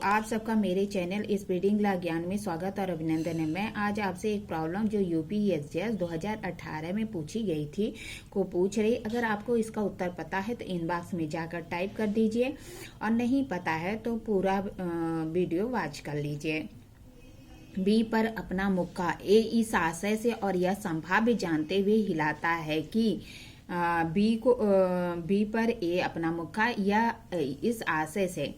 आप सबका मेरे चैनल स्पीडिंग ला ज्ञान में स्वागत और अभिनंदन है। मैं आज आपसे एक प्रॉब्लम जो यूपीएससी 2018 में पूछी गई थी को पूछ रही। अगर आपको इसका उत्तर पता है तो इनबॉक्स में जाकर टाइप कर दीजिए और नहीं पता है तो पूरा वीडियो वॉच कर लीजिए। बी पर अपना मुक्का ए इस आशय से और यह संभाव्य जानते हुए हिलाता है कि बी पर ए अपना मुक्का या इस आशय से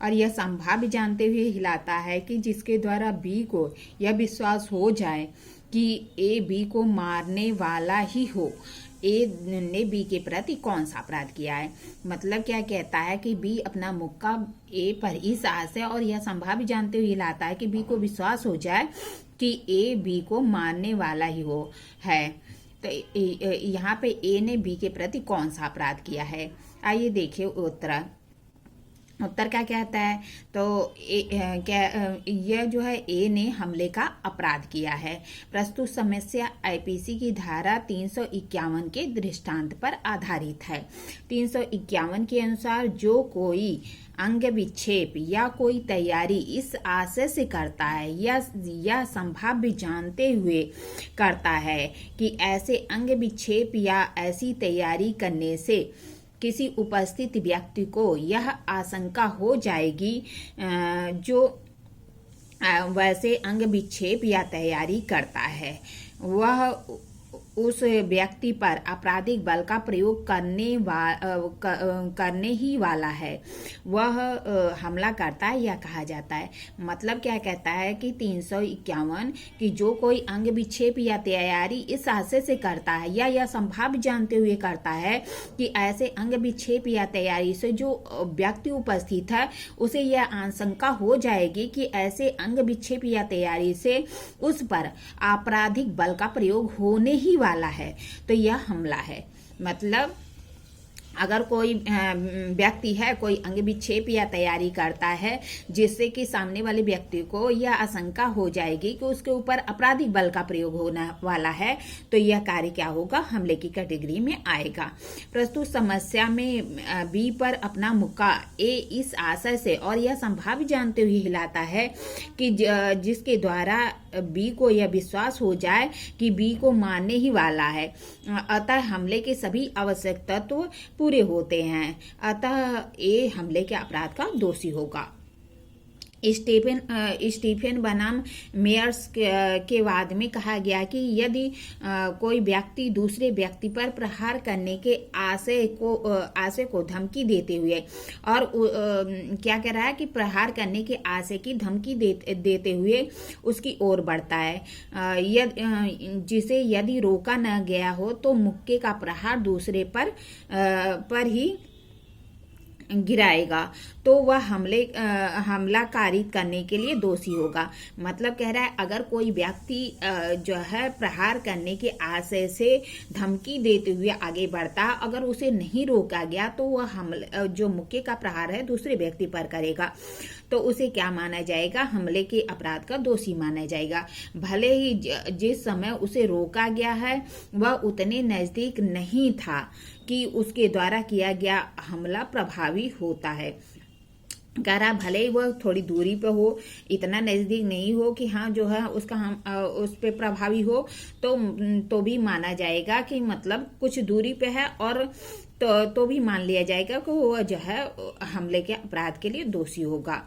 और यह संभाव्य जानते हुए हिलाता है कि जिसके द्वारा बी को यह विश्वास हो जाए कि ए बी को मारने वाला ही हो। ए ने बी के प्रति कौन सा अपराध किया है। मतलब क्या कहता है कि बी अपना मुक्का ए पर इस आशय और यह संभाव्य जानते हुए हिलाता है कि बी को विश्वास हो जाए कि ए बी को मारने वाला ही हो है। तो यहाँ पे ए ने बी के प्रति कौन सा अपराध किया है। आइए देखिए उत्तर क्या कहता है। तो यह जो है ए ने हमले का अपराध किया है। प्रस्तुत समस्या आईपीसी की धारा 351 के दृष्टांत पर आधारित है। 351 के अनुसार जो कोई अंग विक्षेप या कोई तैयारी इस आशय से करता है या संभाव्य जानते हुए करता है कि ऐसे अंग विक्षेप या ऐसी तैयारी करने से किसी उपस्थित व्यक्ति को यह आशंका हो जाएगी जो वैसे अंग विक्षेप या तैयारी करता है वह उस व्यक्ति पर आपराधिक बल का प्रयोग करने ही वाला है, वह हमला करता है या कहा जाता है। मतलब क्या कहता है कि 351 कि जो कोई अंग विक्षेप या तैयारी इस आशय से करता है या यह संभाव्य जानते हुए करता है कि ऐसे अंग विक्षेप या तैयारी से जो व्यक्ति उपस्थित है उसे यह आशंका हो जाएगी कि ऐसे अंग विक्षेप या तैयारी से उस पर आपराधिक बल का प्रयोग होने ही वाला है, तो यह हमला है। मतलब अगर कोई व्यक्ति है कोई अंग विक्षेप या तैयारी करता है जिससे कि सामने वाले व्यक्ति को यह आशंका हो जाएगी कि उसके ऊपर आपराधिक बल का प्रयोग होने वाला है, तो यह कार्य क्या होगा, हमले की कैटेगरी में आएगा। प्रस्तुत समस्या में बी पर अपना मुक्का ए इस आशय से और यह संभाव्य जानते हुए हिलाता है कि जिसके द्वारा बी को यह विश्वास हो जाए कि बी को मारने ही वाला है। अतः हमले के सभी आवश्यक तत्व पूरे होते हैं, अतः ए हमले के अपराध का दोषी होगा। स्टीफन बनाम मेयर्स के वाद में कहा गया कि यदि कोई व्यक्ति दूसरे व्यक्ति पर प्रहार करने के आशय को धमकी देते हुए और क्या कह रहा है कि प्रहार करने के आशय की धमकी देते हुए उसकी ओर बढ़ता है, जिसे यदि रोका न गया हो तो मुक्के का प्रहार दूसरे पर ही गिराएगा, तो वह हमला कारित करने के लिए दोषी होगा। मतलब कह रहा है अगर कोई व्यक्ति जो है प्रहार करने के आशय से धमकी देते हुए आगे बढ़ता, अगर उसे नहीं रोका गया तो वह जो मुक्के का प्रहार है दूसरे व्यक्ति पर करेगा, तो उसे क्या माना जाएगा, हमले के अपराध का दोषी माना जाएगा। भले ही जिस समय उसे रोका गया है वह उतने नजदीक नहीं था कि उसके द्वारा किया गया हमला प्रभावी होता है। कह रहा भले ही वह थोड़ी दूरी पे हो, इतना नजदीक नहीं हो कि हाँ जो है उसका उस पे प्रभावी हो, तो भी माना जाएगा कि मतलब कुछ दूरी पे है और तो भी मान लिया जाएगा कि वह जो है हमले के अपराध के लिए दोषी होगा।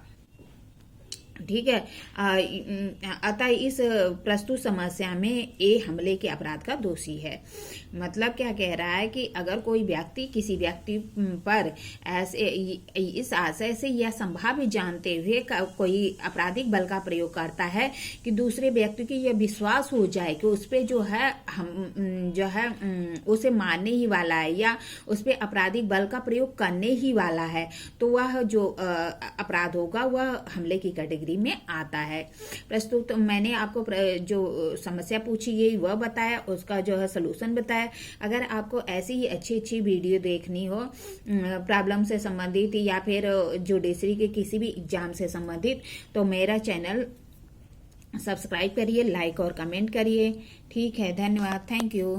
ठीक है। अतः इस प्रस्तुत समस्या में ए हमले के अपराध का दोषी है। मतलब क्या कह रहा है कि अगर कोई व्यक्ति किसी व्यक्ति पर ऐसे इस आशय से यह संभाव्य जानते हुए कोई आपराधिक बल का प्रयोग करता है कि दूसरे व्यक्ति की यह विश्वास हो जाए कि उस पे जो है उसे मारने ही वाला है या उस पे आपराधिक बल का प्रयोग करने ही वाला है, तो वह जो अपराध होगा वह हमले की कैटेगरी में आता है। प्रस्तुत मैंने आपको जो समस्या पूछी गई वह बताया, उसका जो है सलूशन बताया। अगर आपको ऐसी ही अच्छी वीडियो देखनी हो प्रॉब्लम से संबंधित या फिर जुडिशरी के किसी भी एग्जाम से संबंधित, तो मेरा चैनल सब्सक्राइब करिए, लाइक और कमेंट करिए। ठीक है, धन्यवाद, थैंक यू।